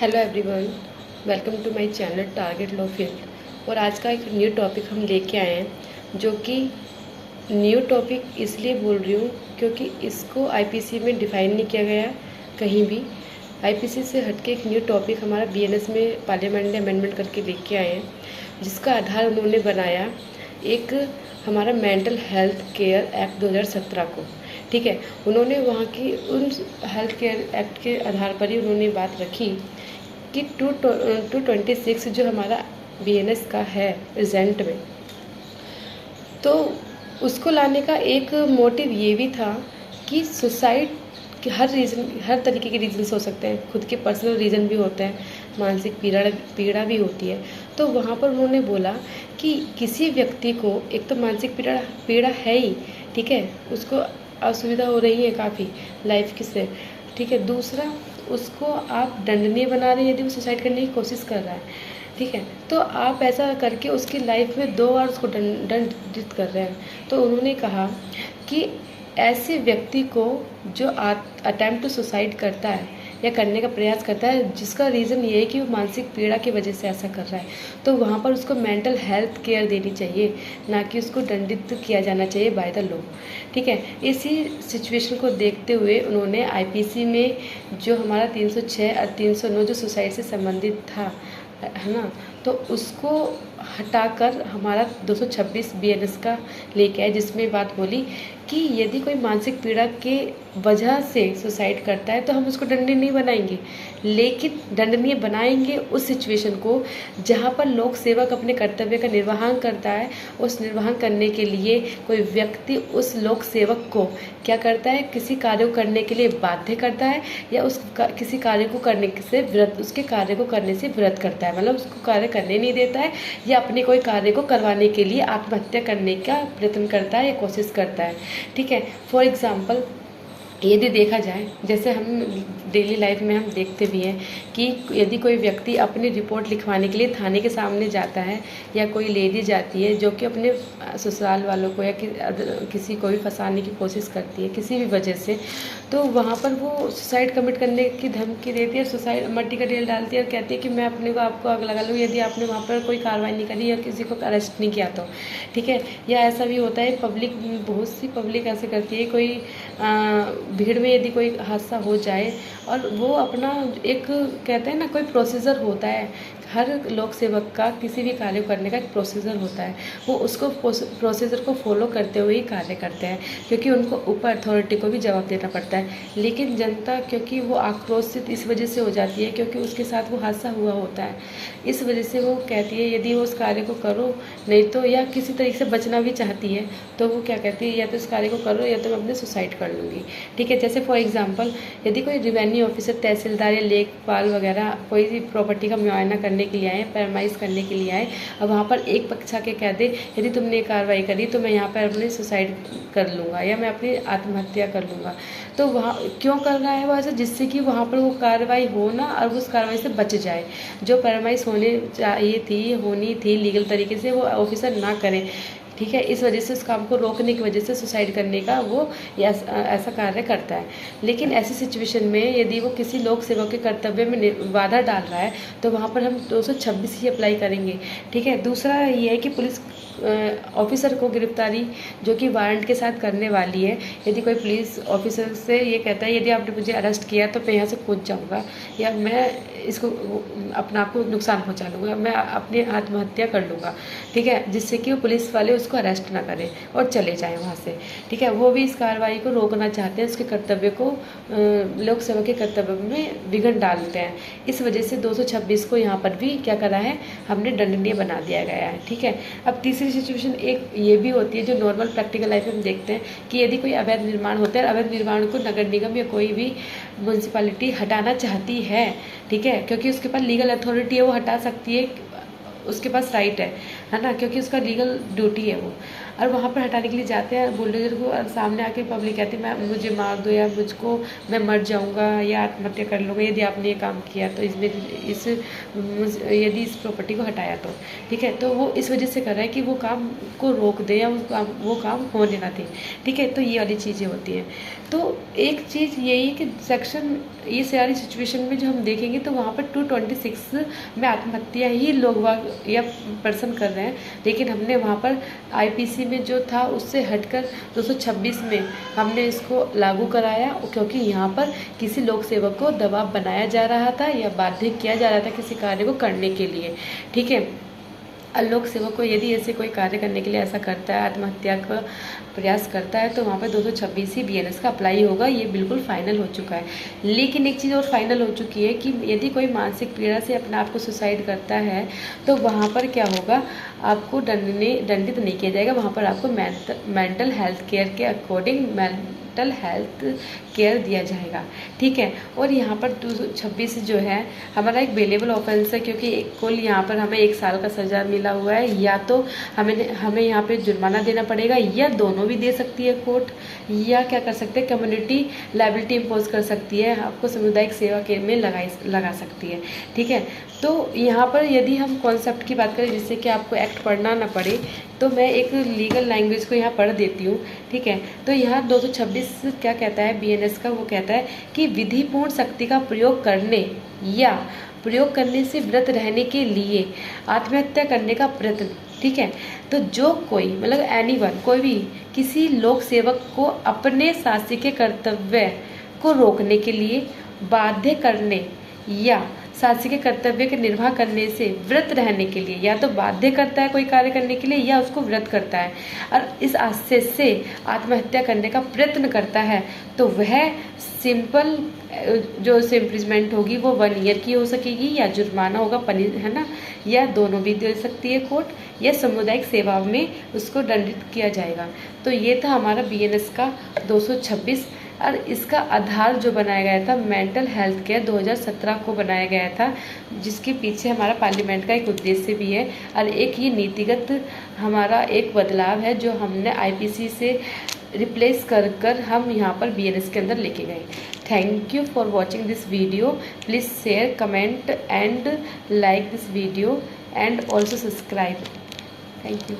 Hello everyone, welcome to my channel target law field. और आज का एक न्यू टॉपिक हम लेके आए हैं, जो कि न्यू टॉपिक इसलिए बोल रही हूँ क्योंकि इसको आईपीसी में डिफाइन नहीं किया गया कहीं भी। आईपीसी से हटके एक न्यू टॉपिक हमारा बीएनएस में पार्लियामेंट ने अमेंडमेंट करके लेके आए हैं, जिसका आधार उन्होंने बनाया एक हमारा मेंटल हेल्थ केयर एक्ट 2017 को। ठीक है, उन्होंने वहाँ की उन हेल्थ केयर एक्ट के आधार पर ही उन्होंने बात रखी कि 226 जो हमारा बीएनएस का है प्रेजेंट में, तो उसको लाने का एक मोटिव ये भी था कि सुसाइड के हर तरीके के रीजंस हो सकते हैं, खुद के पर्सनल रीज़न भी होते हैं, मानसिक पीड़ा भी होती है। तो वहाँ पर उन्होंने बोला कि किसी व्यक्ति को एक तो मानसिक पीड़ा है ही, ठीक है, उसको असुविधा हो रही है काफ़ी लाइफ की से, ठीक है। दूसरा, उसको आप दंडनीय बना रहे हैं यदि वो सुसाइड करने की कोशिश कर रहा है, ठीक है, तो आप ऐसा करके उसकी लाइफ में 2 बार उसको दंडित कर रहे हैं। तो उन्होंने कहा कि ऐसे व्यक्ति को जो अटेम्प्ट टू सुसाइड करता है या करने का प्रयास करता है, जिसका रीज़न ये है कि वो मानसिक पीड़ा की वजह से ऐसा कर रहा है, तो वहाँ पर उसको मेंटल हेल्थ केयर देनी चाहिए, ना कि उसको दंडित किया जाना चाहिए बाय द लॉ। ठीक है, इसी सिचुएशन को देखते हुए उन्होंने आईपीसी में जो हमारा 306 और 309 जो सुसाइड से संबंधित था, है ना, तो उसको हटाकर हमारा 226 बीएनएस का लेके आए, जिसमें बात बोली कि यदि कोई मानसिक पीड़ा के वजह से सुसाइड करता है तो हम उसको दंडनीय नहीं बनाएंगे, लेकिन दंडनीय बनाएंगे उस सिचुएशन को जहाँ पर लोक सेवक अपने कर्तव्य का निर्वहन करता है। उस निर्वहन करने के लिए कोई व्यक्ति उस लोक सेवक को क्या करता है, किसी कार्य को करने के लिए बाध्य करता है, या किसी कार्य को करने से उसके कार्य को करने से विरत करता है, मतलब उसको कार्य करने नहीं देता है, या अपने कोई कार्य को करवाने के लिए आत्महत्या करने का प्रयत्न करता है या कोशिश करता है। ठीक है, फॉर एग्जाम्पल यदि देखा जाए, जैसे हम डेली लाइफ में हम देखते भी हैं कि यदि कोई व्यक्ति अपनी रिपोर्ट लिखवाने के लिए थाने के सामने जाता है, या कोई लेडी जाती है जो कि अपने ससुराल वालों को या किसी को भी फंसाने की कोशिश करती है किसी भी वजह से, तो वहाँ पर वो सुसाइड कमिट करने की धमकी देती है, सुसाइड मट्टी का ढेर डालती है और कहती है कि मैं अपने को आपको आग लगा लूँ यदि आपने वहाँ पर कोई कार्रवाई नहीं करी या किसी को अरेस्ट नहीं किया तो। ठीक है, या ऐसा भी होता है, पब्लिक, बहुत सी पब्लिक ऐसे करती है, कोई भीड़ में यदि कोई हादसा हो जाए और वो अपना एक कहते हैं ना, कोई प्रोसीजर होता है, हर लोक सेवक का किसी भी कार्य करने का एक प्रोसीजर होता है, वो उसको प्रोसीजर को फॉलो करते हुए ही कार्य करते हैं, क्योंकि उनको ऊपर अथॉरिटी को भी जवाब देना पड़ता है। लेकिन जनता क्योंकि वो आक्रोशित इस वजह से हो जाती है क्योंकि उसके साथ वो हादसा हुआ होता है, इस वजह से वो कहती है यदि वो उस कार्य को करो, नहीं तो, या किसी तरीके से बचना भी चाहती है तो वो क्या कहती है, या तो इस कार्य को करो या तो मैं अपने सुसाइड कर लूँगी। ठीक है, जैसे फॉर एग्जांपल यदि कोई रेवेन्यू ऑफिसर, तहसीलदार या लेखपाल वगैरह कोई भी प्रॉपर्टी का मुआयना करने के लिए आए, पैरमाइज करने के लिए आए, और वहाँ पर एक पक्ष आके कह दे यदि तुमने कार्रवाई करी तो मैं यहाँ पर अपने सुसाइड कर लूँगा या मैं अपनी आत्महत्या कर लूँगा, तो वहाँ क्यों कर रहा है वो ऐसा, जिससे कि वहाँ पर वो कार्रवाई हो ना और उस कार्रवाई से बच जाए, जो पैरमाइज होनी थी लीगल तरीके से, वो ऑफिसर ना करें। ठीक है, इस वजह से उस काम को रोकने की वजह से सुसाइड करने का वो ऐसा कार्य करता है। लेकिन ऐसी सिचुएशन में यदि वो किसी लोक सेवक के कर्तव्य में बाधा डाल रहा है तो वहाँ पर हम 226 ही अप्लाई करेंगे। ठीक है, दूसरा ये है कि पुलिस ऑफिसर को गिरफ्तारी जो कि वारंट के साथ करने वाली है, यदि कोई पुलिस ऑफिसर से ये कहता है यदि आपने मुझे अरेस्ट किया तो मैं यहाँ से कूद जाऊँगा या मैं इसको अपना आप को नुकसान पहुँचा लूँगा, मैं अपनी आत्महत्या कर लूँगा, ठीक है, जिससे कि वो पुलिस वाले उसको अरेस्ट ना करें और चले जाएं वहाँ से। ठीक है, वो भी इस कार्रवाई को रोकना चाहते हैं, उसके कर्तव्य को लोक सेवा के कर्तव्य में विघ्न डालते हैं। इस वजह से 226 को यहाँ पर भी क्या करा है, हमने दंडनीय बना दिया गया है। ठीक है, अब तीसरी सिचुएशन एक ये भी होती है जो नॉर्मल प्रैक्टिकल लाइफ में हम देखते हैं कि यदि कोई अवैध निर्माण होता है, अवैध निर्माण को नगर निगम या कोई भी म्यूनसिपालिटी हटाना चाहती है, ठीक है, क्योंकि उसके पास लीगल अथॉरिटी है, वो हटा सकती है, उसके पास राइट है ना, क्योंकि उसका लीगल ड्यूटी है वो, और वहाँ पर हटाने के लिए जाते हैं बुलडोजर को, और सामने आके पब्लिक कहती है मैं मुझे मार दो या मुझको मैं मर जाऊँगा या आत्महत्या कर लूँगा यदि आपने ये काम किया तो यदि इस प्रॉपर्टी को हटाया तो। ठीक है, तो वो इस वजह से कर रहा है कि वो काम को रोक दे या वो काम होने ना दे। ठीक है, तो ये वाली चीज़ें होती हैं। तो एक चीज़ यही कि सेक्शन ये सारी सिचुएशन में जो हम देखेंगे तो वहाँ पर 226 में आत्महत्या ही लोग या पर्सन कर रहे हैं, लेकिन हमने वहाँ पर आईपीसी में जो था उससे हटकर 226 में हमने इसको लागू कराया, क्योंकि यहाँ पर किसी लोक सेवक को दबाव बनाया जा रहा था या बाध्य किया जा रहा था किसी कार्य को करने के लिए। ठीक है, लोक सेवक को यदि ऐसे कोई कार्य करने के लिए ऐसा करता है, आत्महत्या का प्रयास करता है, तो वहाँ पर 226 ही बीएनएस का अप्लाई होगा। ये बिल्कुल फाइनल हो चुका है। लेकिन एक चीज़ और फाइनल हो चुकी है कि यदि कोई मानसिक पीड़ा से अपने आप को सुसाइड करता है तो वहाँ पर क्या होगा, आपको दंडित नहीं किया जाएगा। वहाँ पर आपको मेंटल हेल्थ केयर के अकॉर्डिंग मेंटल हेल्थ केयर दिया जाएगा। ठीक है, और यहाँ पर 226 जो है हमारा एक बेलेबल ऑफेंस है, क्योंकि कुल यहाँ पर हमें 1 साल का सज़ा मिला हुआ है। या तो हमें यहाँ पे जुर्माना देना पड़ेगा, या दोनों भी दे सकती है कोर्ट, या क्या कर सकते हैं, कम्युनिटी लायबिलिटी इम्पोज कर सकती है, आपको सामुदायिक सेवा के में लगा सकती है। ठीक है, तो यहाँ पर यदि हम कॉन्सेप्ट की बात करें जिससे कि आपको एक्ट पढ़ना ना पड़े, तो मैं एक लीगल लैंग्वेज को यहाँ पढ़ देती हूँ। ठीक है, तो यहाँ 226 क्या कहता है बीएनएस का, वो कहता है कि विधिपूर्ण शक्ति का प्रयोग करने या प्रयोग करने से विरत रहने के लिए आत्महत्या करने का प्रयत्न। ठीक है, तो जो कोई मतलब एनीवन, कोई भी किसी लोक सेवक को अपने शासकीय कर्तव्य को रोकने के लिए बाध्य करने या शासकीय कर्तव्य के निर्वाह करने से व्रत रहने के लिए, या तो बाध्य करता है कोई कार्य करने के लिए या उसको व्रत करता है और इस आशय से आत्महत्या करने का प्रयत्न करता है, तो वह सिंपल जो इम्प्रिजमेंट होगी वो 1 ईयर की हो सकेगी, या जुर्माना होगा है ना, या दोनों भी दे सकती है कोर्ट, या सामुदायिक सेवा में उसको दंडित किया जाएगा। तो ये था हमारा बीएनएस का 226। और इसका आधार जो बनाया गया था मेंटल हेल्थ केयर 2017 को बनाया गया था, जिसके पीछे हमारा पार्लियामेंट का एक उद्देश्य भी है, और एक ये नीतिगत हमारा एक बदलाव है जो हमने आईपीसी से रिप्लेस कर हम यहाँ पर बीएनएस के अंदर लेके गए। Thank you for watching this video. Please share, comment and like this video and also subscribe. Thank you.